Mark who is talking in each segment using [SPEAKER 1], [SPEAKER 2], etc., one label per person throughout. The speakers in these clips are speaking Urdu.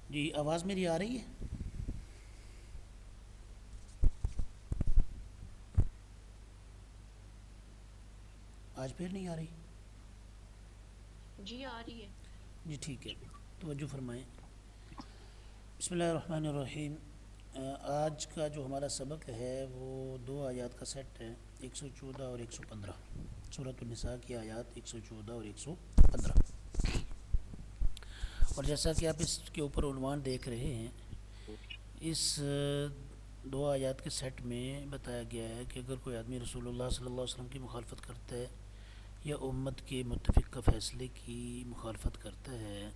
[SPEAKER 1] جی آواز میری آ رہی ہے؟ آج پھر نہیں آ رہی؟
[SPEAKER 2] جی آ رہی ہے۔
[SPEAKER 1] جی ٹھیک ہے، توجہ فرمائیں۔ بسم اللہ الرحمن الرحیم۔ آج کا جو ہمارا سبق ہے وہ دو آیات کا سیٹ ہے، 114 اور 115، سورۃ النساء کی آیات 114 اور 115۔ اور جیسا کہ آپ اس کے اوپر عنوان دیکھ رہے ہیں، اس دو آیات کے سیٹ میں بتایا گیا ہے کہ اگر کوئی آدمی رسول اللہ صلی اللہ علیہ وسلم کی مخالفت کرتا ہے یا امت کے متفقہ فیصلے کی مخالفت کرتا ہے،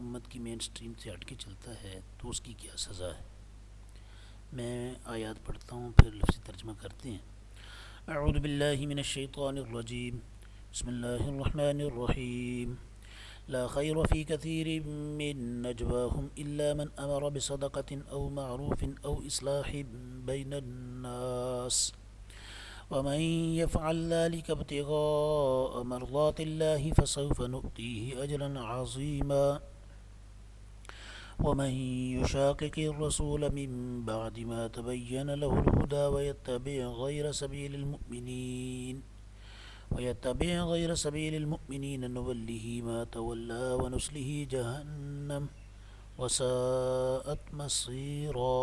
[SPEAKER 1] امت کی مین سٹریم سے ہٹ کے چلتا ہے، تو اس کی کیا سزا ہے۔ میں آیات پڑھتا ہوں پھر لفظی ترجمہ کرتے ہیں۔ اعوذ باللہ من الشیطان الرجیم، بسم اللہ الرحمن الرحیم۔ لا خیر فی کثیر من نجواہم الا من امر بصدقة او معروف او اصلاح بین الناس ومن يفعل ذلك ابتغاء مرضات الله فسوف نؤتيه أجرا عظيما ومن يشاقق الرسول من بعد ما تبين له الهدى ويتبع غير سبيل المؤمنين نوله ما تولى ونصله جهنم وساءت مصيرا۔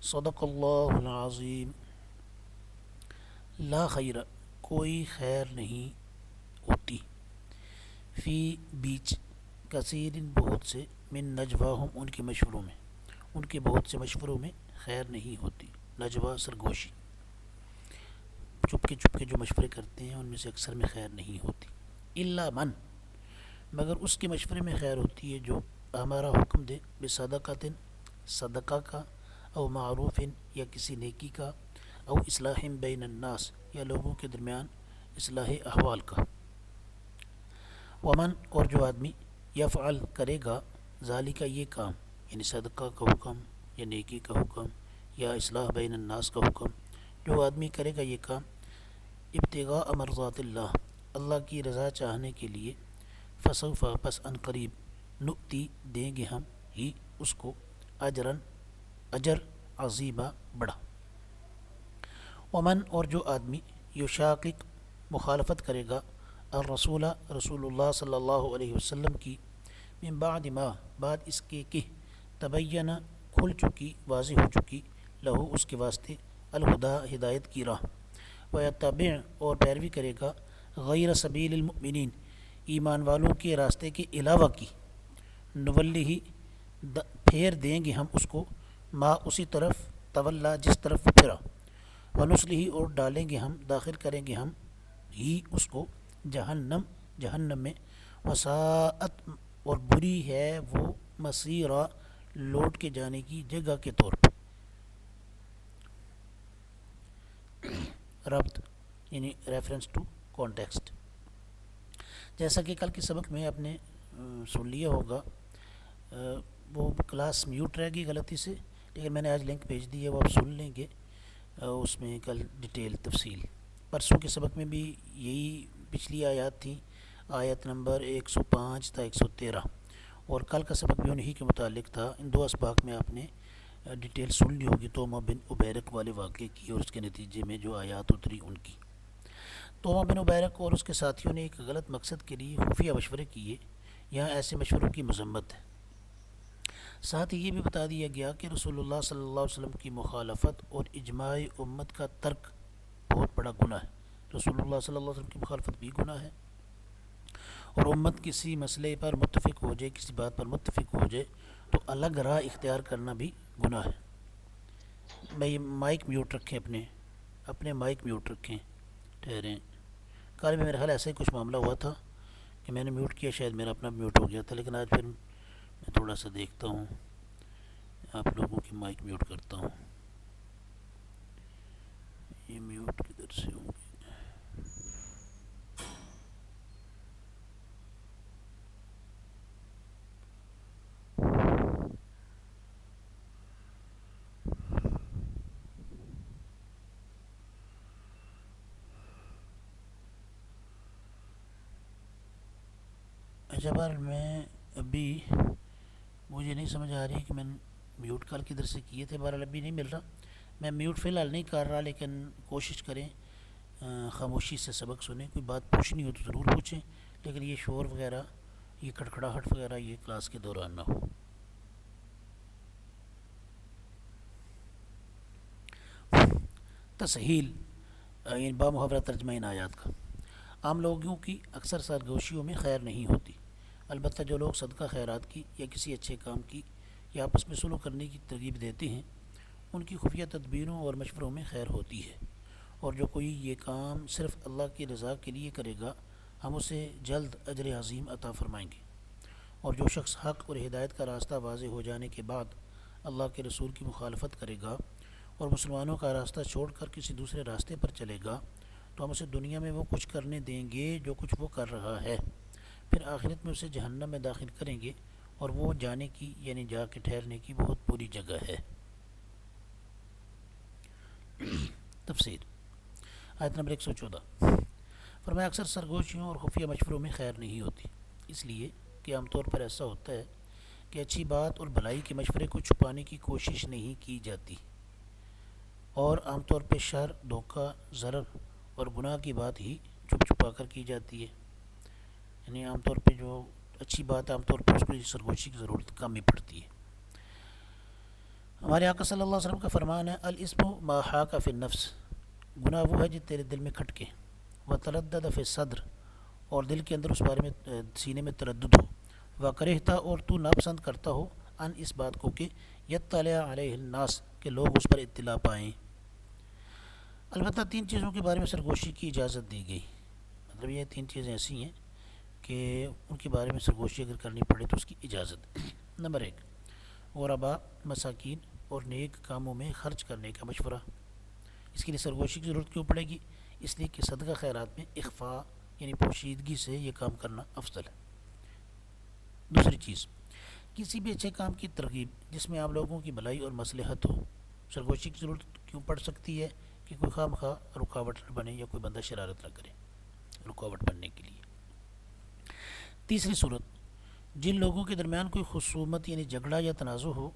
[SPEAKER 1] صدق اللہ العظیم۔ لا خیر، کوئی خیر نہیں ہوتی، فی بیچ، کثیر بہت سے، من نجواہم ان کے مشوروں میں، ان کے بہت سے مشوروں میں خیر نہیں ہوتی۔ نجوا سرگوشی، چپ کے جو مشورے کرتے ہیں ان میں سے اکثر میں خیر نہیں ہوتی۔ الا من، مگر اس کے مشورے میں خیر ہوتی ہے جو ہمارا حکم دے، بصدقۃ، صدقہ کا، او معروف یا کسی نیکی کا، او اصلاح بین الناس یا لوگوں کے درمیان اصلاح احوال کا۔ ومن، اور جو آدمی، یفعل کرے گا، ذالک یہ کام، یعنی صدقہ کا حکم یا نیکی کا حکم یا اصلاح بین الناس کا حکم، جو آدمی کرے گا یہ کام ابتغاء مرضات اللہ، اللہ کی رضا چاہنے کے لیے، فسوف، پس ان قریب، نؤتی، دیں گے ہم ہی اس کو، اجرن، اجر، عظیمہ، بڑا۔ ومن، اور جو آدمی، یشاقق، مخالفت کرے گا، الرسول، رسول اللہ صلی اللہ علیہ وسلم کی، من بعد ما، بعد اس کے کہ، تبین، کھل چکی، واضح ہو چکی، لہو اس کے واسطے، الہدا، ہدایت کی راہ، ویتبع، اور پیروی کرے گا، غیر سبیل المؤمنین، ایمان والوں کے راستے کے علاوہ کی، نولہ، پھیر دیں گے ہم اس کو، ما، اسی طرف، تولا، جس طرف پھرا، ونصلہ، اور ڈالیں گے ہم، داخل کریں گے ہم ہی اس کو، جہنم، جہنم میں، وساءت، اور بری ہے وہ، مصیرا، لوٹ کے جانے کی جگہ کے طور پہ۔ ربط، یعنی ریفرنس ٹو کانٹیکسٹ، جیسا کہ کل کے سبق میں آپ نے سن لیا ہوگا، وہ کلاس میوٹ رہ گئی غلطی سے، لیکن میں نے آج لنک بھیج دی ہے، وہ آپ سن لیں گے، اس میں کل ڈیٹیل تفصیل۔ پرسوں کے سبق میں بھی یہی پچھلی آیات تھیں، آیت نمبر 105 تا 113، اور کل کا سبق بھی انہی کے متعلق تھا۔ ان دو اسباق میں آپ نے ڈیٹیل سن لی ہوگی، توما بن عبیرق والے واقعے کی اور اس کے نتیجے میں جو آیات اتری ان کی۔ توما بن عبیرق اور اس کے ساتھیوں نے ایک غلط مقصد کے لیے خفیہ مشورے کیے، یہاں ایسے مشوروں کی مذمت ہے۔ ساتھ ہی یہ بھی بتا دیا گیا کہ رسول اللہ صلی اللہ علیہ وسلم کی مخالفت اور اجماع امت کا ترک بہت بڑا گناہ ہے۔ رسول اللہ صلی اللہ علیہ وسلم کی مخالفت بھی گناہ ہے، اور امت کسی مسئلے پر متفق ہو جائے، کسی بات پر متفق ہو جائے تو الگ راہ اختیار کرنا بھی گناہ ہے۔ بھائی مائک میوٹ رکھیں، اپنے مائک میوٹ رکھیں، ٹھہریں۔ کل میں میرا خیال ایسا ہی کچھ معاملہ ہوا تھا کہ میں نے میوٹ کیا، شاید میرا اپنا میوٹ ہو گیا تھا، لیکن آج پھر میں تھوڑا سا دیکھتا ہوں، آپ لوگوں کی مائک میوٹ کرتا ہوں۔ یہ میوٹ کدھر سے ہوں گے؟ اچھا بار میں ابھی مجھے نہیں سمجھ آ رہی کہ میں میوٹ کل کدھر سے کیے تھے، بہرحال ابھی نہیں مل رہا. میں میوٹ فی الحال نہیں کر رہا، لیکن کوشش کریں خاموشی سے سبق سنیں. کوئی بات پوچھنی ہو تو ضرور پوچھیں، لیکن یہ شور وغیرہ، یہ کھڑکھڑاہٹ وغیرہ یہ کلاس کے دوران نہ ہو. تسہیل یعنی بامحاورہ ترجمہ ان آیات کا. عام لوگوں کی اکثر سرگوشیوں میں خیر نہیں ہوتی، البتہ جو لوگ صدقہ خیرات کی یا کسی اچھے کام کی یا آپس میں سلوک کرنے کی ترغیب دیتے ہیں، ان کی خفیہ تدبیروں اور مشوروں میں خیر ہوتی ہے. اور جو کوئی یہ کام صرف اللہ کی رضا کے لیے کرے گا، ہم اسے جلد اجر عظیم عطا فرمائیں گے. اور جو شخص حق اور ہدایت کا راستہ واضح ہو جانے کے بعد اللہ کے رسول کی مخالفت کرے گا اور مسلمانوں کا راستہ چھوڑ کر کسی دوسرے راستے پر چلے گا، تو ہم اسے دنیا میں وہ کچھ کرنے دیں گے جو کچھ وہ کر رہا ہے، پھر آخرت میں اسے جہنم میں داخل کریں گے، اور وہ جانے کی یعنی جا کے ٹھہرنے کی بہت بری جگہ ہے. تفسیر آیت نمبر 114. فرمایا اکثر سرگوشیوں اور خفیہ مشوروں میں خیر نہیں ہوتی، اس لیے کہ عام طور پر ایسا ہوتا ہے کہ اچھی بات اور بھلائی کے مشورے کو چھپانے کی کوشش نہیں کی جاتی، اور عام طور پہ شر، دھوکہ، ضرر اور گناہ کی بات ہی چھپ چھپا کر کی جاتی ہے. یعنی عام طور پہ جو اچھی بات ہے عام طور پر اس کو سرگوشی کی ضرورت کم ہی پڑتی ہے. ہمارے آقا صلی اللہ علیہ وسلم کا فرمان ہے، الاسم ما حاک فی النفس، گناہ وہ ہے جو تیرے دل میں کھٹکے، وتردد فی الصدر، اور دل کے اندر اس بارے میں سینے میں تردد ہو، وکرہتا، اور تو ناپسند کرتا ہو، ان اس بات کو کہ یطلع علیہ الناس، کہ لوگ اس پر اطلاع پائیں. البتہ 3 چیزوں کے بارے میں سرگوشی کی اجازت دی گئی. مطلب یہ 3 چیزیں ایسی ہیں کہ ان کے بارے میں سرگوشی اگر کرنی پڑے تو اس کی اجازت. نمبر 1، غرباء، مساکین اور نیک کاموں میں خرچ کرنے کا مشورہ. اس کے لیے سرگوشی کی ضرورت کیوں پڑے گی؟ اس لیے کہ صدقہ خیرات میں اخفاء یعنی پوشیدگی سے یہ کام کرنا افضل ہے. دوسری چیز، کسی بھی اچھے کام کی ترغیب جس میں آپ لوگوں کی بھلائی اور مصلحت ہو. سرگوشی کی ضرورت کیوں پڑ سکتی ہے؟ کہ کوئی خواہ مخواہ رکاوٹ نہ بنے یا کوئی بندہ شرارت نہ کرے رکاوٹ بننے کے لیے. تیسری صورت، جن لوگوں کے درمیان کوئی خصومت یعنی جھگڑا یا تنازع ہو،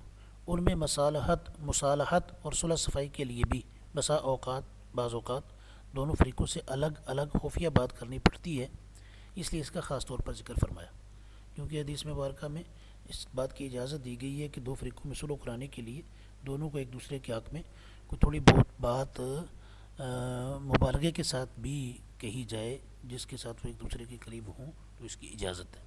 [SPEAKER 1] ان میں مصالحت اور صلح صفائی کے لیے بھی بعض اوقات دونوں فریقوں سے الگ الگ خفیہ بات کرنی پڑتی ہے. اس لیے اس کا خاص طور پر ذکر فرمایا، کیونکہ حدیث مبارکہ میں اس بات کی اجازت دی گئی ہے کہ 2 فریقوں میں صلح کرانے کے لیے دونوں کو ایک دوسرے کے حق میں کوئی تھوڑی بہت بات مبالغے کے ساتھ بھی کہی جائے، جس کے ساتھ وہ ایک دوسرے کے قریب ہوں، تو اس کی اجازت ہے.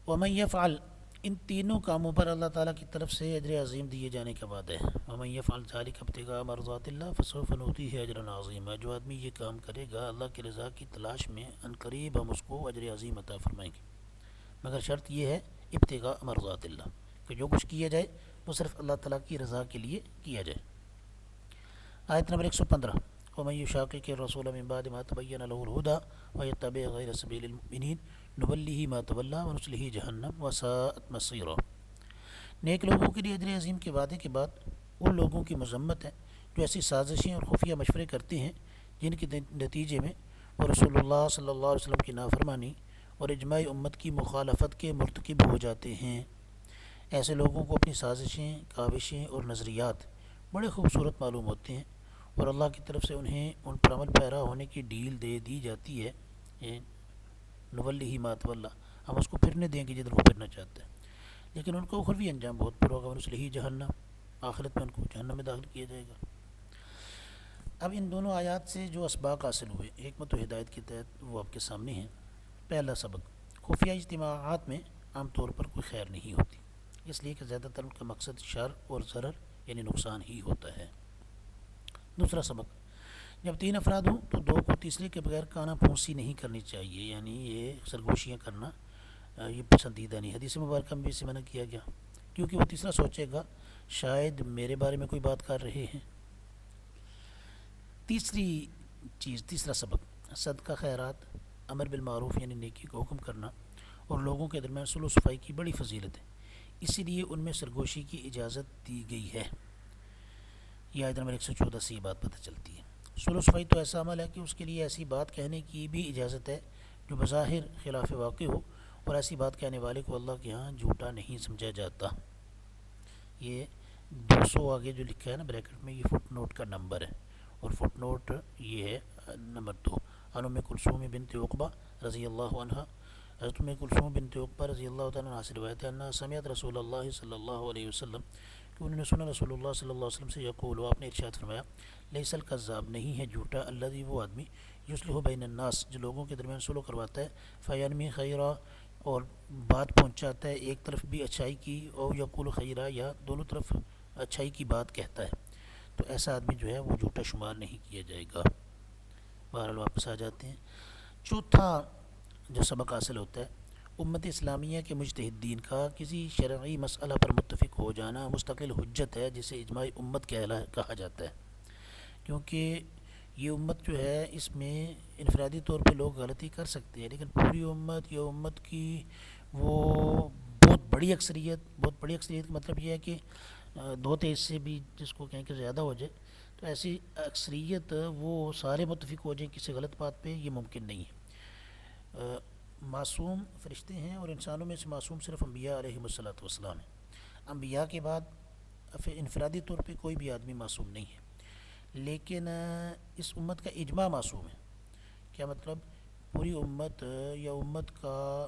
[SPEAKER 1] ومن یفعل، ان تینوں کاموں پر اللہ تعالیٰ کی طرف سے اجر عظیم دیے جانے کا وعدہ ہے. ومن یفعل ذلک ابتغاء مرضات اللہ فسوف نؤتیہ اجرا عظیما، جو آدمی یہ کام کرے گا اللہ کی رضا کی تلاش میں، ان قریب ہم اس کو اجر عظیم عطا فرمائیں گے. مگر شرط یہ ہے ابتغاء مرضات اللہ، کہ جو کچھ کیا جائے وہ صرف اللہ تعالیٰ کی رضا کے لیے کیا جائے. آیت نمبر 115. ومن یشاقق الرسول من بعد ما تبین له الهدى ویتبع غیر سبیل المؤمنین نولہ ما تولی ونصلہ جہنم وساءت مصیرا. نیک لوگوں کے لیے اجر عظیم کے وعدے کے بعد ان لوگوں کی مذمت ہے جو ایسی سازشیں اور خفیہ مشورے کرتے ہیں جن کے نتیجے میں وہ رسول اللہ صلی اللہ علیہ وسلم کی نافرمانی اور اجماع امت کی مخالفت کے مرتکب ہو جاتے ہیں. ایسے لوگوں کو اپنی سازشیں، کاوشیں اور نظریات بڑے خوبصورت معلوم ہوتے ہیں، اور اللہ کی طرف سے انہیں ان پر عمل پیرا ہونے کی ڈیل دے دی جاتی ہے. نولہ ما تولی، ہم اس کو پھرنے دیں گے جدھر وہ پھرنا چاہتا ہے، لیکن ان کا اخروی انجام بہت برا ہوگا. ونصلہ جہنم، آخرت میں ان کو جہنم میں داخل کیا جائے گا. اب ان دونوں آیات سے جو اسباق حاصل ہوئے حکمت و ہدایت کے تحت، وہ آپ کے سامنے ہیں. پہلا سبق، خفیہ اجتماعات میں عام طور پر کوئی خیر نہیں ہوتی، اس لیے کہ زیادہ تر ان کا مقصد شر اور ضرر یعنی نقصان ہی ہوتا ہے. دوسرا سبق، جب 3 افراد ہوں تو 2 کو تیسرے کے بغیر کانا پھونسی نہیں کرنی چاہیے، یعنی یہ سرگوشیاں کرنا یہ پسندیدہ نہیں. حدیث مبارکہ میں بھی اسے منع کیا گیا، کیونکہ وہ تیسرا سوچے گا شاید میرے بارے میں کوئی بات کر رہے ہیں. تیسرا سبق، صدقہ خیرات، امر بالمعروف یعنی نیکی کو حکم کرنا، اور لوگوں کے درمیان صلح و صفائی کی بڑی فضیلت ہے، اسی لیے ان میں سرگوشی کی اجازت دی گئی ہے. یہ آیت نمبر 114 سے یہ بات پتہ چلتی ہے. صلح و صفائی تو ایسا عمل ہے کہ اس کے لیے ایسی بات کہنے کی بھی اجازت ہے جو بظاہر خلاف واقع ہو اور ایسی بات کہنے والے کو اللہ کے ہاں جھوٹا نہیں سمجھا جاتا۔ یہ 200 آگے جو لکھا ہے نا بریکٹ میں، یہ فٹ نوٹ کا نمبر ہے، اور فٹ نوٹ یہ ہے نمبر 2۔ عن ام کلثوم بنت عقبہ رضی اللہ عنہ، حضرت ام کلثوم بنت عقبہ رضی اللہ تعالیٰ عنہ سے روایت ہے انہا سمعت رسول اللہ صلی اللہ علیہ وسلم، کہ انہوں نے سنا رسول اللہ صلی اللہ علیہ وسلم سے یقول، آپ نے ارشاد فرمایا، لیس الکذاب، نہیں ہے جھوٹا، الذی، وہ آدمی، یصلح بین الناس، جو لوگوں کے درمیان صلح کرواتا ہے، فینمی خیرا، اور بات پہنچاتا ہے ایک طرف بھی اچھائی کی، او یقول خیرا، یا دونوں طرف اچھائی کی بات کہتا ہے، تو ایسا آدمی جو ہے وہ جھوٹا شمار نہیں کیا جائے گا۔ بہرحال واپس آ جاتے ہیں۔ چوتھا جو سبق حاصل ہوتا ہے، امت اسلامیہ کے مجتہدین کا کسی شرعی مسئلہ پر متفق ہو جانا مستقل حجت ہے، جسے اجماع امت کہا جاتا ہے، کیونکہ یہ امت جو ہے اس میں انفرادی طور پہ لوگ غلطی کر سکتے ہیں، لیکن پوری امت یا امت کی وہ بہت بڑی اکثریت کا مطلب یہ ہے کہ 2/3 سے بھی جس کو کہیں کہ زیادہ ہو جائے، تو ایسی اکثریت وہ سارے متفق ہو جائیں کسی غلط بات پہ، یہ ممکن نہیں ہے۔ معصوم فرشتے ہیں، اور انسانوں میں سے معصوم صرف انبیاء علیہم الصلوۃ والسلام ہیں۔ انبیاء کے بعد انفرادی طور پہ کوئی بھی آدمی معصوم نہیں ہے، لیکن اس امت کا اجماع معصوم ہے۔ کیا مطلب؟ پوری امت یا امت کا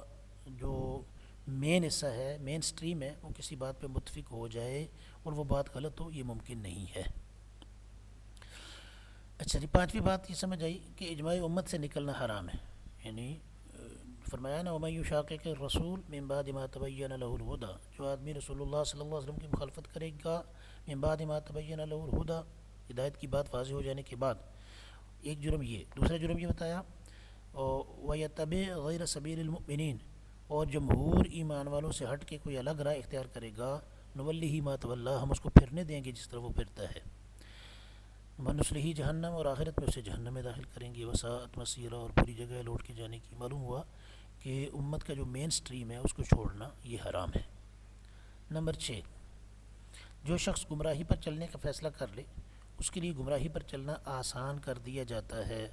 [SPEAKER 1] جو مین حصہ ہے، مین سٹریم ہے، وہ کسی بات پہ متفق ہو جائے اور وہ بات غلط ہو، یہ ممکن نہیں ہے۔ اچھا جی، پانچویں بات یہ سمجھ آئی کہ اجماع امت سے نکلنا حرام ہے، یعنی فرمایا نا وَمَن يُشَاقِقِ الرَّسُولَ مِن بَعْدِ مَا تَبَيَّنَ لَهُ الْهُدَى، جو آدمی رسول اللہ صلی اللہ علیہ وسلم کی مخالفت کرے گا، من بعد ما تبین له الهدى، ہدایت کی بات واضح ہو جانے کے بعد، ایک جرم یہ، دوسرا جرم یہ بتایا، وَيَتَّبِعْ غَيْرَ سَبِيلِ الْمُؤْمِنِينَ، اور جمہور ایمان والوں سے ہٹ کے کوئی الگ راہ اختیار کرے گا، نُوَلِّهِ مَا تَوَلَّىٰ، ہم اس کو پھرنے دیں گے جس طرح وہ پھرتا ہے، وَنُصْلِهِ جہنم، اور آخرت میں اسے جہنم میں داخل کریں گے، وَسَاءَتْ مَصِيرًا، اور بری جگہ لوٹ کے جانے کی۔ معلوم ہوا کہ امت کا جو مین سٹریم ہے اس کو چھوڑنا یہ حرام ہے۔ نمبر 6، جو شخص گمراہی پر چلنے کا فیصلہ کر لے، اس کے لیے گمراہی پر چلنا آسان کر دیا جاتا ہے،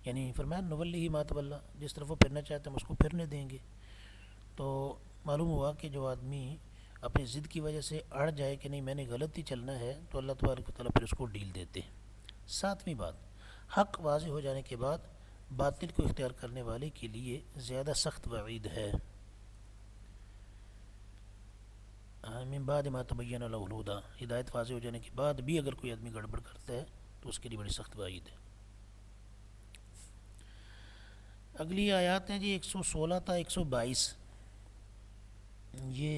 [SPEAKER 1] یعنی فرمایا نولی مات واللہ، جس طرف وہ پھرنا چاہتے ہیں ہم اس کو پھرنے دیں گے۔ تو معلوم ہوا کہ جو آدمی اپنی ضد کی وجہ سے اڑ جائے کہ نہیں میں نے غلط ہی چلنا ہے، تو اللہ تبارک و تعالیٰ پھر اس کو ڈیل دیتے ہیں۔ ساتویں بات، حق واضح ہو جانے کے بعد باطل کو اختیار کرنے والے کے لیے زیادہ سخت وعید ہے۔ من بعد ما تبین له الهدى، ہدایت واضح ہو جانے کے بعد بھی اگر کوئی آدمی گڑبڑ کرتا ہے تو اس کے لیے بڑی سخت وعید ہے۔ اگلی آیات ہیں جی 116 تا 122، یہ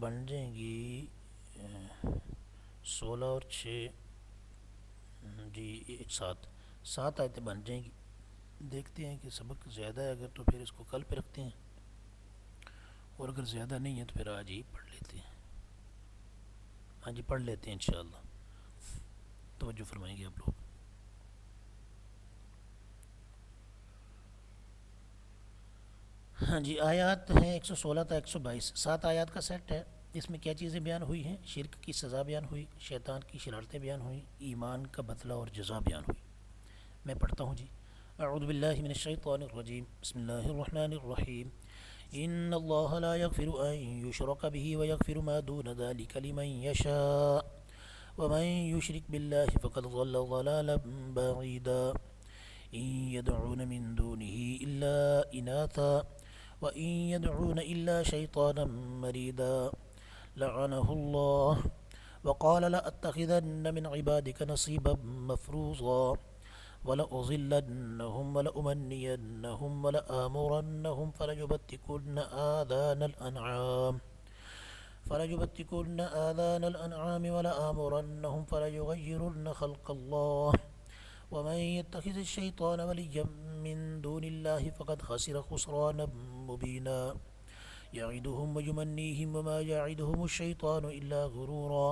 [SPEAKER 1] بن جائیں گی 16 اور 6 جی 7 آیتیں بن جائیں گی۔ دیکھتے ہیں کہ سبق زیادہ ہے اگر تو پھر اس کو کل پہ رکھتے ہیں، اور اگر زیادہ نہیں ہے تو پھر آج ہی پڑھ لیتے ہیں۔ ہاں جی پڑھ لیتے ہیں انشاءاللہ، توجہ فرمائیں گے آپ لوگ۔ ہاں جی، آیات ہیں 116 تا 122، 7 آیات کا سیٹ ہے۔ اس میں کیا چیزیں بیان ہوئی ہیں؟ شرک کی سزا بیان ہوئی، شیطان کی شرارتیں بیان ہوئیں، ایمان کا بدلہ اور جزا بیان ہوئی۔ میں پڑھتا ہوں جی۔ اعوذ باللہ من الشیطان الرجیم، بسم اللہ الرحمن الرحیم۔ ان اللہ لا یغفر ان یشرک به ویغفر ما دون ذلک لمن یشاء ومن یشرک باللہ فقد ضل ضلالا بعیدا۔ ان يدعون من دونه الا اناثا وان يدعون الا شیطانا مریدا لعنه الله وقال لأتخذن من عبادك نصيبا مفروضا وَلَأُضِلَّنَّهُمْ وَلَأُمَنِّيَنَّهُمْ وَلَآمُرَنَّهُمْ فَلَيُبَتِّكُنَّ آذَانَ الْأَنْعَامِ وَلَآمُرَنَّهُمْ فَلَيُغَيِّرُنَّ خَلْقَ اللَّهِ وَمَن يَتَّخِذِ الشَّيْطَانَ وَلِيًّا مِّن دُونِ اللَّهِ فَقَدْ خَسِرَ خُسْرَانًا مُّبِينًا يَعِدُهُمْ وَيُمَنِّيهِمْ وَمَا يَعِدُهُمُ الشَّيْطَانُ إِلَّا غُرُورًا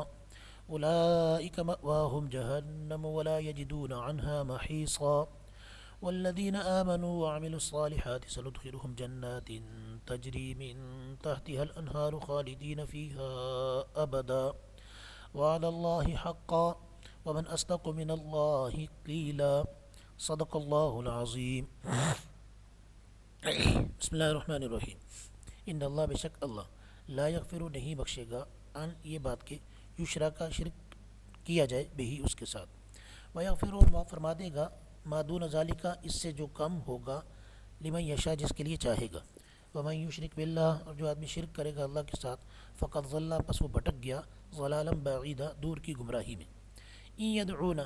[SPEAKER 1] أولئك مأواهم جهنم ولا يجدون عنها محيصا والذين آمنوا وعملوا الصالحات سندخلهم جنات تجري من تحتها الأنهار خالدين فيها أبدا وعد الله حقا ومن أصدق من الله قيلا صدق الله العظيم۔ بسم اللہ الرحمن الرحیم۔ ان اللہ بشک اللہ لا یغفر نہیں بخشے گا ان یہ بات کہ یشرا کا شرک کیا جائے بہی اس کے ساتھ، ویغفر اور معاف فرما دے گا ما دون ذالک اس سے جو کم ہوگا لمن یشاء جس کے لیے چاہے گا، ومن یشرک باللہ اور جو آدمی شرک کرے گا اللہ کے ساتھ فقد ضل پس وہ بھٹک گیا ضلالا بعیدا دور کی گمراہی میں۔ ان یدعون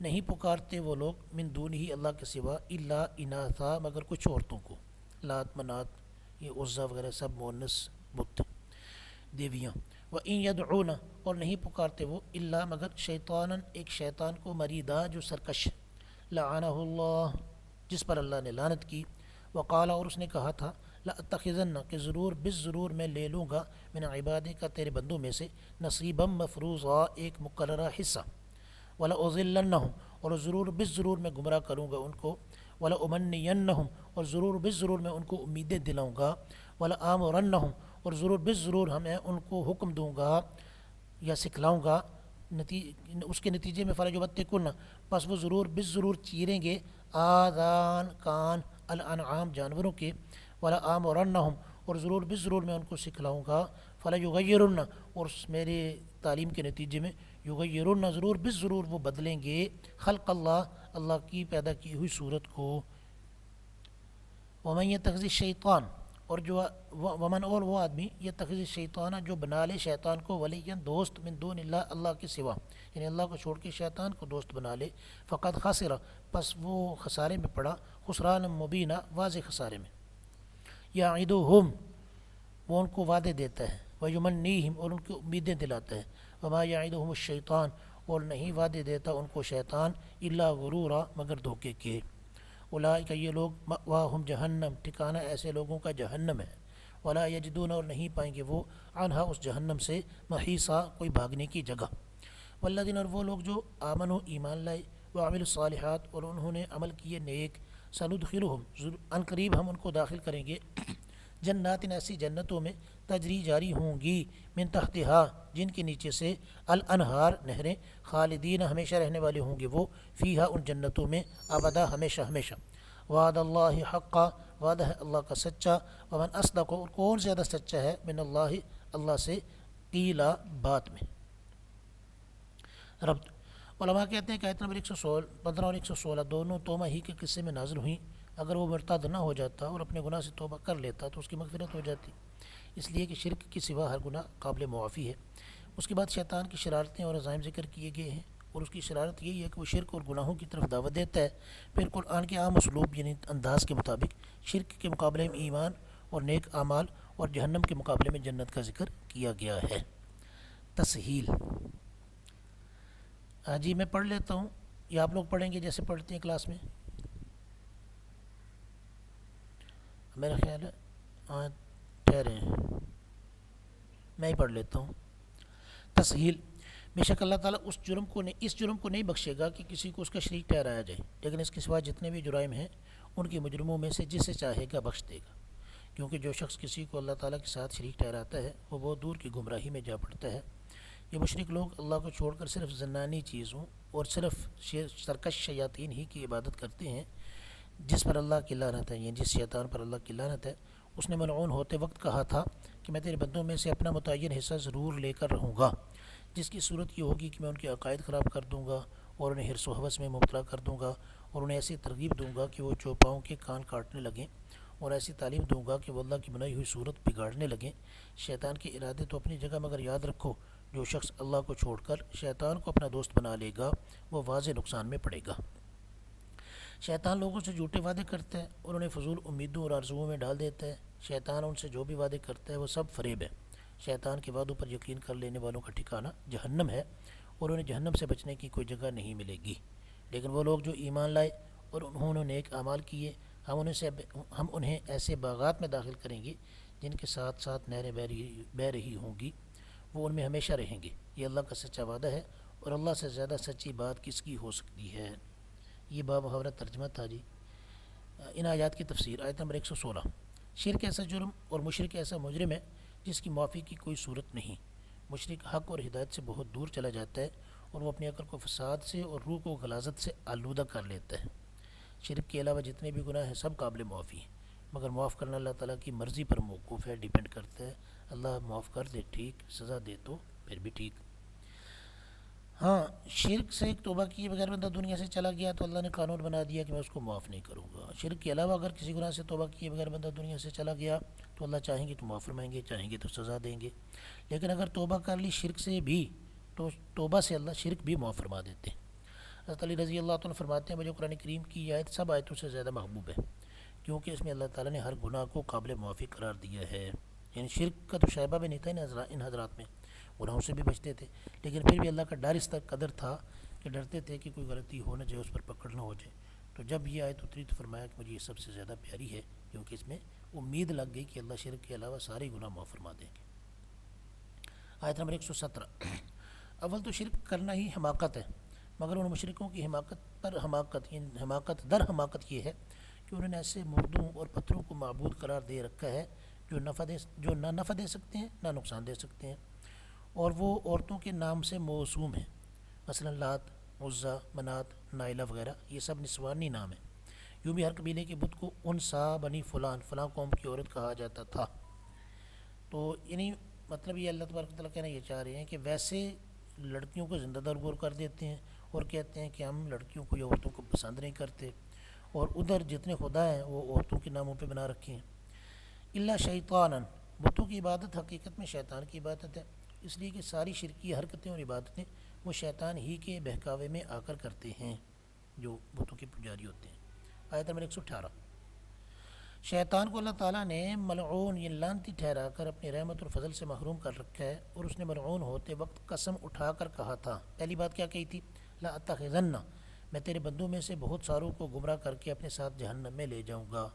[SPEAKER 1] نہیں پکارتے وہ لوگ من دون ہی اللہ کے سوا الا اناثا مگر کچھ عورتوں کو، لات منات یہ عزا وغیرہ سب مؤنث بت دیویاں، و ان یدعون اور نہیں پکارتے وہ الا مگر شیطانا ایک شیطان کو مریدا جو سرکش، لعنہ اللہ جس پر اللہ نے لعنت کی، وقال اور اس نے کہا تھا لاتخذن کہ ضرور بالضرور میں لے لوں گا من عبادی کا تیرے بندوں میں سے نصیبا مفروضا ایک مقررہ حصہ، ولاضلنہم اور ضرور بالضرور میں گمراہ کروں گا ان کو، ولامنینہم اور ضرور بالضرور میں ان کو امیدیں دلاؤں گا، ولآمرنہم اور ضرور بالضرور میں ان کو حکم دوں گا یا سکھلاؤں گا، اس کے نتیجے میں فلایبتکن پس وہ ضرور بالضرور چیریں گے آذان کان الانعام جانوروں کے، ولآمرنہم اور ضرور بالضرور میں ان کو سکھلاؤں گا، فلیغیرن اور میرے تعلیم کے نتیجے میں یغیرن ضرور بالضرور وہ بدلیں گے خلق اللہ اللہ کی پیدا کی ہوئی صورت کو، ومن یتخذ الشیطان اور جو ومن اور وہ آدمی یتخذ الشیطان جو بنا لے شیطان کو ولیًا دوست من دون اللہ اللہ کے سوا، یعنی اللہ کو چھوڑ کے شیطان کو دوست بنا لے، فقد خسر پس وہ خسارے میں پڑا، خسران مبینہ واضح خسارے میں، یعدہم وہ ان کو وعدے دیتا ہے، ویمنیہم اور ان کو امیدیں دلاتا ہے، وما یعدہم الشیطان اور نہیں وعدے دیتا ان کو شیطان الا غرورا مگر دھوکے کے، اولئک یہ لوگ مأواہم جہنم ٹھکانہ ایسے لوگوں کا جہنم ہے، ولا یجدون اور نہیں پائیں گے وہ عنہا اس جہنم سے محیصا کوئی بھاگنے کی جگہ، والذین اور وہ لوگ جو آمنوا ایمان لائے وعملوا الصالحات اور انہوں نے عمل کیے نیک، سندخلہم ان قریب ہم ان کو داخل کریں گے جنات ایسی جنتوں میں تجری جاری ہوں گی من تحتہا جن کے نیچے سے الانہار نہریں، خالدین ہمیشہ رہنے والے ہوں گے وہ فیہا ان جنتوں میں ابدا ہمیشہ ہمیشہ، وعد اللہ حقا وعدہ ہے اللہ کا سچا، ومن اصدق اور کون زیادہ سچا ہے من اللہ اللہ سے قیلا بات میں۔ رب علماء کہتے ہیں کہ آیت نمبر 115 اور 116 دونوں توبہ ہی کے قصے میں نازل ہوئیں، اگر وہ مرتد نہ ہو جاتا اور اپنے گناہ سے توبہ کر لیتا تو اس کی مغفرت ہو جاتی، اس لیے کہ شرک کے سوا ہر گناہ قابل معافی ہے۔ اس کے بعد شیطان کی شرارتیں اور عزائم ذکر کیے گئے ہیں، اور اس کی شرارت یہی ہے کہ وہ شرک اور گناہوں کی طرف دعوت دیتا ہے، پھر قرآن کے عام اسلوب یعنی انداز کے مطابق شرک کے مقابلے میں ایمان اور نیک اعمال اور جہنم کے مقابلے میں جنت کا ذکر کیا گیا ہے۔ تسہیل جی میں پڑھ لیتا ہوں یا آپ لوگ پڑھیں گے جیسے پڑھتے ہیں کلاس میں؟ میرا خیال ہے ٹھہرے ہیں میں ہی پڑھ لیتا ہوں۔ تسہیل بے شک اللہ تعالیٰ اس جرم کو نہیں بخشے گا کہ کسی کو اس کا شریک ٹھہرایا جائے، لیکن اس کے سوا جتنے بھی جرائم ہیں ان کے مجرموں میں سے جسے چاہے گا بخش دے گا، کیونکہ جو شخص کسی کو اللہ تعالیٰ کے ساتھ شریک ٹھہراتا ہے وہ بہت دور کی گمراہی میں جا پڑتا ہے۔ یہ مشرک لوگ اللہ کو چھوڑ کر صرف زنانی چیزوں اور صرف سرکش شیاطین ہی کی عبادت کرتے ہیں، جس پر اللہ کی لعنت ہے، یعنی جس شیطان پر اللہ کی لعنت ہے۔ اس نے ملعون ہوتے وقت کہا تھا کہ میں تیرے بندوں میں سے اپنا متعین حصہ ضرور لے کر رہوں گا، جس کی صورت یہ ہوگی کہ میں ان کے عقائد خراب کر دوں گا اور انہیں حرص و ہوس میں مبتلا کر دوں گا، اور انہیں ایسی ترغیب دوں گا کہ وہ چوپاؤں کے کان کاٹنے لگیں، اور ایسی تعلیم دوں گا کہ وہ اللہ کی بنائی ہوئی صورت بگاڑنے لگیں۔ شیطان کے ارادے تو اپنی جگہ، مگر یاد رکھو جو شخص اللہ کو چھوڑ کر شیطان کو اپنا دوست بنا لے گا وہ واضح نقصان میں پڑے گا۔ شیطان لوگوں سے جھوٹے وعدے کرتا ہے اور انہیں فضول امیدوں اور آرزوؤں میں ڈال دیتا ہے۔ شیطان ان سے جو بھی وعدے کرتا ہے وہ سب فریب ہے۔ شیطان کے وعدوں پر یقین کر لینے والوں کا ٹھکانہ جہنم ہے، اور انہیں جہنم سے بچنے کی کوئی جگہ نہیں ملے گی۔ لیکن وہ لوگ جو ایمان لائے اور انہوں نے نیک اعمال کیے، ہم انہیں ایسے باغات میں داخل کریں گے جن کے ساتھ ساتھ نہریں بہہ رہی ہوں گی، وہ ان میں ہمیشہ رہیں گے۔ یہ اللہ کا سچا وعدہ ہے، اور اللہ سے زیادہ سچی بات کس کی ہو سکتی ہے۔ یہ بامحاورہ ترجمہ تھا جی۔ ان آیات کی تفسیر آیت نمبر 116 شرک ایسا جرم اور مشرک ایسا مجرم ہے جس کی معافی کی کوئی صورت نہیں۔ مشرک حق اور ہدایت سے بہت دور چلا جاتا ہے، اور وہ اپنی عقل کو فساد سے اور روح کو غلاظت سے آلودہ کر لیتا ہے۔ شرک کے علاوہ جتنے بھی گناہ ہیں سب قابل معافی ہیں، مگر معاف کرنا اللہ تعالیٰ کی مرضی پر موقوف ہے، ڈیپینڈ کرتا ہے۔ اللہ معاف کر دے ٹھیک، سزا دے تو پھر بھی ٹھیک۔ ہاں، شرک سے ایک توبہ کیے بغیر بندہ دنیا سے چلا گیا تو اللہ نے قانون بنا دیا کہ میں اس کو معاف نہیں کروں گا۔ شرک کے علاوہ اگر کسی گناہ سے توبہ کیے بغیر بندہ دنیا سے چلا گیا تو اللہ چاہیں گے تو معاف فرمائیں گے، چاہیں گے تو سزا دیں گے۔ لیکن اگر توبہ کر لی شرک سے بھی تو توبہ سے اللہ شرک بھی معاف فرما دیتے ہیں۔ حضرت علی رضی اللہ عنہ فرماتے ہیں مجھے قرآن کریم کی یہ آیت سب آیتوں سے زیادہ محبوب ہے، کیونکہ اس میں اللہ تعالیٰ نے ہر گناہ کو قابل معافی قرار دیا ہے۔ یعنی شرک کا تو شائبہ بھی نہیں تھا ان حضرات میں، گناہوں سے بھی بچتے تھے، لیکن پھر بھی اللہ کا ڈر اس تک قدر تھا کہ ڈرتے تھے کہ کوئی غلطی ہو نہ جائے، اس پر پکڑ نہ ہو جائے۔ تو جب یہ آیت اتری تو فرمایا کہ مجھے یہ سب سے زیادہ پیاری ہے، کیونکہ اس میں امید لگ گئی کہ اللہ شرک کے علاوہ سارے گناہ معاف فرما دیں گے۔ آیت نمبر 117۔ اول تو شرک کرنا ہی حماقت ہے، مگر ان مشرکوں کی حماقت پر حماقت در حماقت یہ ہے کہ انہوں نے ایسے مردوں اور پتھروں کو معبود قرار دے رکھا ہے جو نہ نفع دے سکتے ہیں نہ نقصان دے سکتے ہیں، اور وہ عورتوں کے نام سے موسوم ہیں، مثلا لات، عزا، منات، نائلہ وغیرہ، یہ سب نسوانی نام ہیں۔ یوں بھی ہر قبیلے کے بت کو انسا بنی فلاں قوم کی عورت کہا جاتا تھا۔ تو یعنی مطلب یہ اللہ تبارک و تعالیٰ کہنا یہ چاہ رہے ہیں کہ ویسے لڑکیوں کو زندہ درگور کر دیتے ہیں اور کہتے ہیں کہ ہم لڑکیوں کو یا عورتوں کو پسند نہیں کرتے، اور ادھر جتنے خدا ہیں وہ عورتوں کے ناموں پہ بنا رکھے ہیں۔ اللہ شیطانا، بتوں کی عبادت حقیقت میں شیطان کی عبادت ہے، اس لیے کہ ساری شرکی حرکتیں اور عبادتیں وہ شیطان ہی کے بہکاوے میں آ کر کرتے ہیں جو بتوں کے پجاری ہوتے ہیں۔ آیت نمبر 118۔ شیطان کو اللہ تعالیٰ نے ملعون یہ لعنتی ٹھہرا کر اپنی رحمت اور فضل سے محروم کر رکھا ہے، اور اس نے ملعون ہوتے وقت قسم اٹھا کر کہا تھا، پہلی بات کیا کہی تھی؟ لا اتخذن، میں تیرے بندوں میں سے بہت ساروں کو گمراہ کر کے اپنے ساتھ جہنم میں لے جاؤں گا۔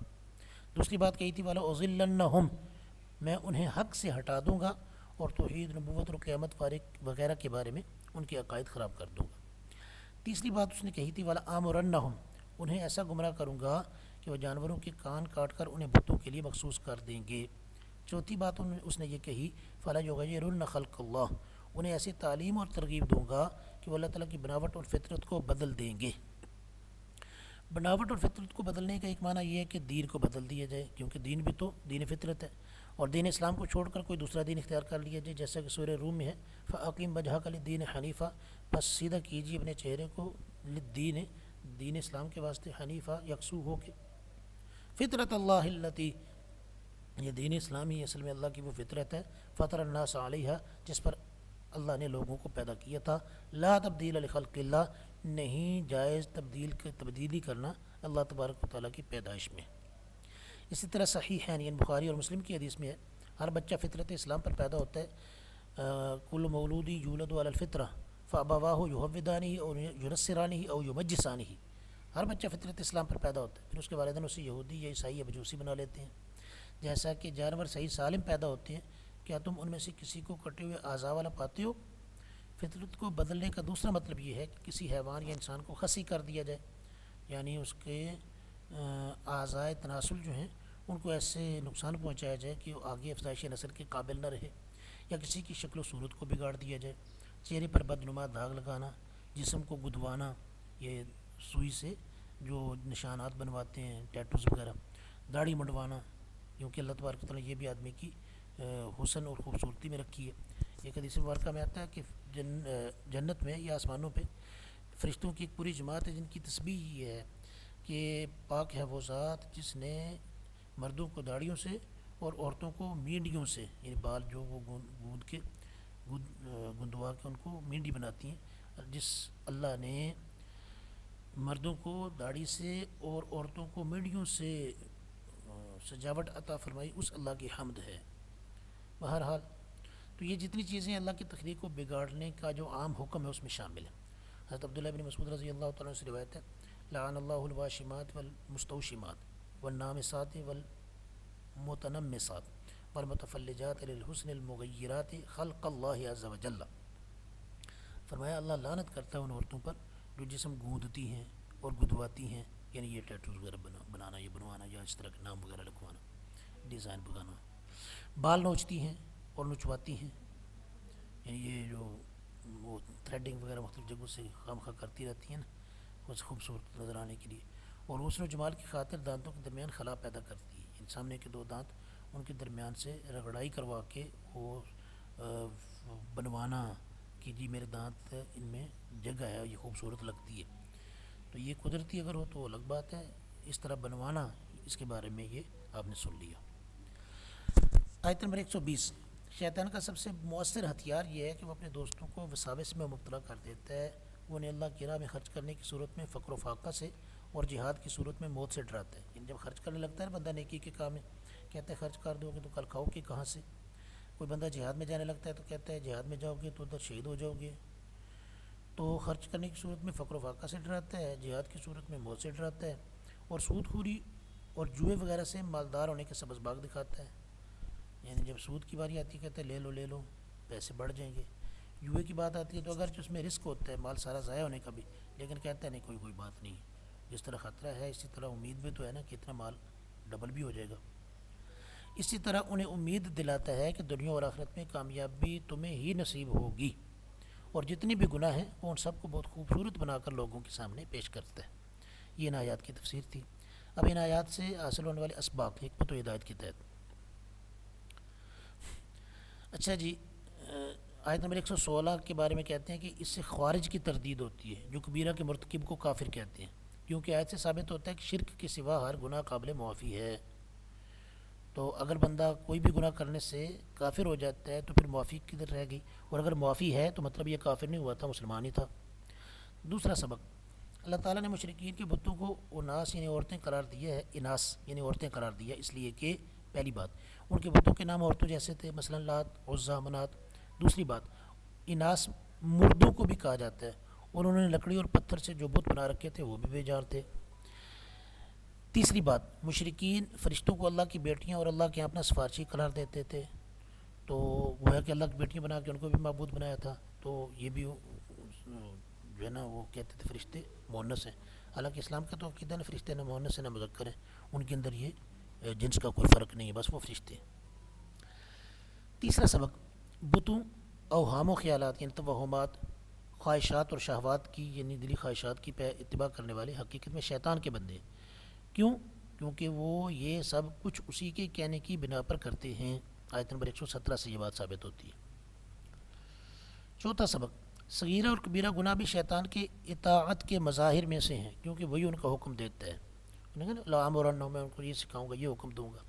[SPEAKER 1] دوسری بات کہی تھی والا اضلنہم، میں انہیں حق سے ہٹا دوں گا اور توحید، نبوت اور قیامت وغیرہ کے بارے میں ان کے عقائد خراب کر دوں گا۔ تیسری بات اس نے کہی تھی والا آمرنہم، انہیں ایسا گمراہ کروں گا کہ وہ جانوروں کے کان کاٹ کر انہیں بتوں کے لیے مخصوص کر دیں گے۔ چوتھی بات اس نے یہ کہی فلا یغیرن خلق اللہ، انہیں ایسی تعلیم اور ترغیب دوں گا کہ وہ اللہ تعالیٰ کی بناوٹ اور فطرت کو بدل دیں گے۔ بناوٹ اور فطرت کو بدلنے کا ایک معنی یہ ہے کہ دین کو بدل دیا جائے، کیونکہ دین بھی تو دین فطرت ہے، اور دین اسلام کو چھوڑ کر کوئی دوسرا دین اختیار کر لیا جائے، جیسا کہ سورہ روم میں ہے فَأَقِمْ وَجْهَكَ لِلدِّينِ حَنِيفًا، بس سیدھا کیجیے اپنے چہرے کو للدین، دین اسلام کے واسطے، حنیفہ یکسو ہو کے، فطرت اللہ التی، یہ دین اسلامی اصل میں اللہ کی وہ فطرت ہے، فطر الناس علیہا، جس پر اللہ نے لوگوں کو پیدا کیا تھا، لا تبدیل لخلق اللہ، نہیں جائز تبدیلی کرنا اللہ تبارک و تعالیٰ کی پیدائش میں۔ اسی طرح صحیح ہے، یعنی بخاری اور مسلم کی حدیث میں ہے ہر بچہ فطرت اسلام پر پیدا ہوتا ہے، کل مولود یولد علی الفطرہ فابواہ یہودانہ او ینصرانہ او یمجسانہ، ہر بچہ فطرت اسلام پر پیدا ہوتا ہے، پھر اس کے والدین اسے یہودی یا عیسائی یا مجوسی بنا لیتے ہیں۔ جیسا کہ جانور صحیح سالم پیدا ہوتے ہیں، کیا تم ان میں سے کسی کو کٹے ہوئے اعضاء والا پاتے ہو؟ فطرت کو بدلنے کا دوسرا مطلب یہ ہے کہ کسی حیوان یا انسان کو خصی کر دیا جائے، یعنی اس کے اعضاء تناسل جو ہیں ان کو ایسے نقصان پہنچایا جائے کہ وہ آگے افزائش نسل کے قابل نہ رہے، یا کسی کی شکل و صورت کو بگاڑ دیا جائے، چہرے پر بدنما داغ لگانا، جسم کو گدوانا، یہ سوئی سے جو نشانات بنواتے ہیں ٹیٹوز وغیرہ، داڑھی منڈوانا، کیونکہ اللہ تبارک و تعالیٰ نے یہ بھی آدمی کی حسن اور خوبصورتی میں رکھی ہے۔ ایک حدیث مبارکہ میں آتا ہے کہ جنت میں یا آسمانوں پہ فرشتوں کی ایک پوری جماعت ہے جن کی تسبیح یہ ہے کہ پاک ہے وہ ذات جس نے مردوں کو داڑھیوں سے اور عورتوں کو مینڈیوں سے، یعنی بال جو وہ گندوا کے ان کو مینڈی بناتی ہیں، جس اللہ نے مردوں کو داڑھی سے اور عورتوں کو مینڈیوں سے سجاوٹ عطا فرمائی، اس اللہ کی حمد ہے۔ بہرحال تو یہ جتنی چیزیں اللہ کی تخلیق کو بگاڑنے کا جو عام حکم ہے اس میں شامل ہے۔ حضرت عبداللہ بن مسعود رضی اللہ تعالیٰ عنہ سے روایت ہے لعن اللہ الواشمات والمستوشمات والنامصات والمتنمصات والمتفلجات للحسن المغیرات خلق اللہ عز وجل، فرمایا اللہ لعنت کرتا ہے ان عورتوں پر جو جسم گوندتی ہیں اور گدواتی ہیں، یعنی یہ ٹیٹوز وغیرہ بنانا یا بنوانا یا اس طرح کے نام وغیرہ لکھوانا، ڈیزائن بگانا، بال نوچتی ہیں اور نچواتی ہیں، یعنی یہ جو وہ تھریڈنگ وغیرہ مختلف جگہوں سے خام خواہ کرتی رہتی ہیں نا بس خوبصورت نظر آنے کے لیے، اور حسن و جمال کی خاطر دانتوں کے درمیان خلا پیدا کرتی ہے، سامنے کے 2 دانت ان کے درمیان سے رگڑائی کروا کے وہ بنوانا کہ جی میرے دانت ان میں جگہ ہے، یہ خوبصورت لگتی ہے، تو یہ قدرتی اگر ہو تو الگ بات ہے، اس طرح بنوانا اس کے بارے میں یہ آپ نے سن لیا۔ آیت نمبر 120، شیطان کا سب سے مؤثر ہتھیار یہ ہے کہ وہ اپنے دوستوں کو وساوس میں مبتلا کر دیتا ہے، وہ انہیں اللہ کی راہ میں خرچ کرنے کی صورت میں فقر و فاقہ سے اور جہاد کی صورت میں موت سے ڈراتا ہے۔ یعنی جب خرچ کرنے لگتا ہے بندہ نیکی کے کام میں، کہتا ہے خرچ کر دو گے تو کل کھاؤ گے کہاں سے؟ کوئی بندہ جہاد میں جانے لگتا ہے تو کہتا ہے جہاد میں جاؤ گے تو ادھر شہید ہو جاؤ گے، تو خرچ کرنے کی صورت میں فقر و فاقہ سے ڈراتا ہے، جہاد کی صورت میں موت سے ڈراتا ہے، اور سود خوری اور جوئے وغیرہ سے مالدار ہونے کے سبز باغ دکھاتا ہے۔ یعنی جب سود کی باری آتی ہے کہتے ہیں لے لو پیسے بڑھ جائیں گے، جوئے کی بات آتی ہے تو اگرچہ اس میں رسک ہوتا ہے مال سارا ضائع ہونے کا بھی، لیکن کہتا ہے نہیں کوئی بات نہیں، جس طرح خطرہ ہے اسی طرح امید بھی تو ہے نا کہ اتنا مال ڈبل بھی ہو جائے گا۔ اسی طرح انہیں امید دلاتا ہے کہ دنیا اور آخرت میں کامیابی تمہیں ہی نصیب ہوگی، اور جتنی بھی گناہ ہیں وہ ان سب کو بہت خوبصورت بنا کر لوگوں کے سامنے پیش کرتا ہے۔ یہ ان آیات کی تفسیر تھی۔ اب ان آیات سے حاصل ہونے والے اسباق حکمت و ہدایت کے تحت، اچھا جی، آیت نمبر 116 کے بارے میں کہتے ہیں کہ اس سے خوارج کی تردید ہوتی ہے جو کبیرہ کے مرتکب کو کافر کہتے ہیں، کیونکہ آیت سے ثابت ہوتا ہے کہ شرک کے سوا ہر گناہ قابل معافی ہے، تو اگر بندہ کوئی بھی گناہ کرنے سے کافر ہو جاتا ہے تو پھر معافی کدھر رہ گئی، اور اگر معافی ہے تو مطلب یہ کافر نہیں ہوا تھا، مسلمان ہی تھا۔ دوسرا سبق، اللہ تعالیٰ نے مشرکین کے بتوں کو اناس یعنی عورتیں قرار دیا ہے، اناس یعنی عورتیں قرار دیا اس لیے کہ پہلی بات ان کے بتوں کے نام عورتوں جیسے تھے، مثلا لات، عزا، منات۔ دوسری بات اناس مردوں کو بھی کہا جاتا ہے، اور انہوں نے لکڑی اور پتھر سے جو بت بنا رکھے تھے وہ بھی بے جان تھے۔ تیسری بات مشرکین فرشتوں کو اللہ کی بیٹیاں اور اللہ کے یہاں اپنا سفارشی قرار دیتے تھے، تو گویا کہ اللہ کی بیٹیاں بنا کے ان کو بھی معبود بنایا تھا، تو یہ بھی جو ہے نا وہ کہتے تھے فرشتے مؤنث ہیں، حالانکہ اسلام کا تو عقیدہ ہے فرشتے نہ مؤنث ہیں نہ مذکر ہیں، ان کے اندر یہ جنس کا کوئی فرق نہیں ہے، بس وہ فرشتے ہیں۔ تیسرا سبق، بتوں اوہام و خیالات یعنی توہمات، خواہشات اور شہوات کی یعنی دلی خواہشات کی اتباع کرنے والے حقیقت میں شیطان کے بندے ہیں۔ کیوں؟ کیونکہ وہ یہ سب کچھ اسی کے کہنے کی بنا پر کرتے ہیں۔ آیت نمبر 117 سے یہ بات ثابت ہوتی ہے۔ چوتھا سبق، صغیرہ اور کبیرہ گناہ بھی شیطان کے اطاعت کے مظاہر میں سے ہیں، کیونکہ وہی ان کا حکم دیتا ہے، لَآمُرَنَّهُمْ، میں ان کو یہ سکھاؤں گا، یہ حکم دوں گا۔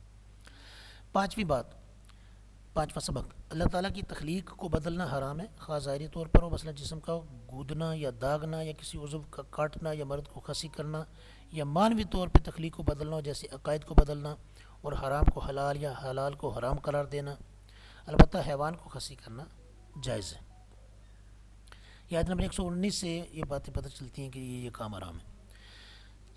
[SPEAKER 1] پانچواں سبق، اللہ تعالیٰ کی تخلیق کو بدلنا حرام ہے، خواہ ظاہری طور پر ہو، مثلا جسم کا گودنا یا داغنا یا کسی عضو کا کاٹنا یا مرد کو خسی کرنا، یا معنوی طور پہ تخلیق کو بدلنا ہو جیسے عقائد کو بدلنا اور حرام کو حلال یا حلال کو حرام قرار دینا۔ البتہ حیوان کو خسی کرنا جائز ہے۔ یہ آیت نمبر 119 سے یہ باتیں پتہ چلتی ہیں کہ یہ کام حرام ہے۔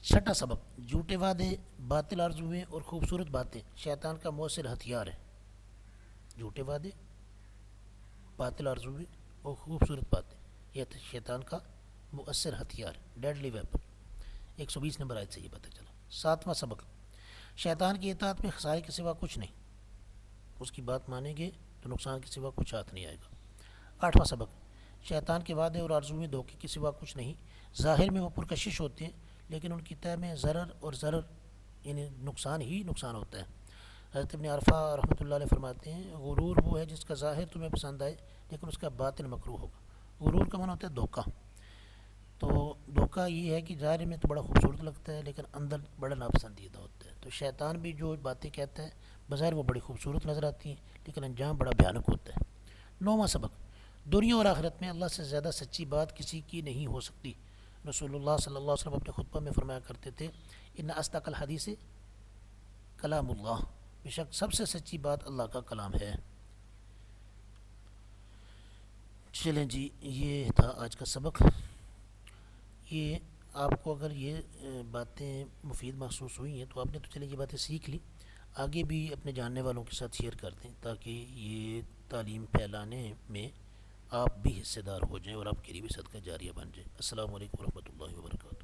[SPEAKER 1] چھٹا سبق، جھوٹے وعدے، باطل آرزویں اور خوبصورت باتیں شیطان کا مؤثر ہتھیار ہے۔ جھوٹے وعدے، باطل آرزویں اور خوبصورت باتیں یہ شیطان کا مؤثر ہتھیار، ڈیڈلی ویپن۔ 120 نمبر آیت سے یہ پتہ چلا۔ ساتواں سبق، شیطان کی اطاعت میں خسارے کے سوا کچھ نہیں، اس کی بات مانیں گے تو نقصان کے سوا کچھ ہاتھ نہیں آئے گا۔ آٹھواں سبق، شیطان کے وعدے اور آرزو میں دھوکے کے سوا کچھ نہیں، ظاہر میں وہ پرکشش ہوتے ہیں لیکن ان کی تہ میں ضرر یعنی نقصان ہی نقصان ہوتا ہے۔ حضرت ابن عرفہ رحمۃ اللہ علیہ فرماتے ہیں غرور وہ ہے جس کا ظاہر تمہیں پسند آئے لیکن اس کا باطن مکروہ ہوگا۔ غرور کا معنی ہوتا ہے دھوکہ، تو دھوکہ یہ ہے کہ ظاہر میں تو بڑا خوبصورت لگتا ہے لیکن اندر بڑا ناپسندیدہ ہوتا ہے، تو شیطان بھی جو باتیں کہتا ہے بظاہر وہ بڑی خوبصورت نظر آتی ہیں لیکن انجام بڑا بھیانک ہوتا ہے۔ نوواں سبق، دنیا اور آخرت میں اللہ سے زیادہ سچی بات کسی کی نہیں ہو سکتی۔ رسول اللہ صلی اللہ علیہ وسلم اپنے خطبہ میں فرمایا کرتے تھے ان اصدق الحدیث کلام اللہ، بے شک سب سے سچی بات اللہ کا کلام ہے۔ چلیں جی، یہ تھا آج کا سبق۔ یہ آپ کو اگر یہ باتیں مفید محسوس ہوئی ہیں تو آپ نے تو چلیں یہ باتیں سیکھ لی، آگے بھی اپنے جاننے والوں کے ساتھ شیئر کر دیں تاکہ یہ تعلیم پھیلانے میں آپ بھی حصے دار ہو جائیں اور آپ کے لیے بھی صدقہ جاریہ بن جائے۔ السلام علیکم ورحمۃ اللہ وبرکاتہ۔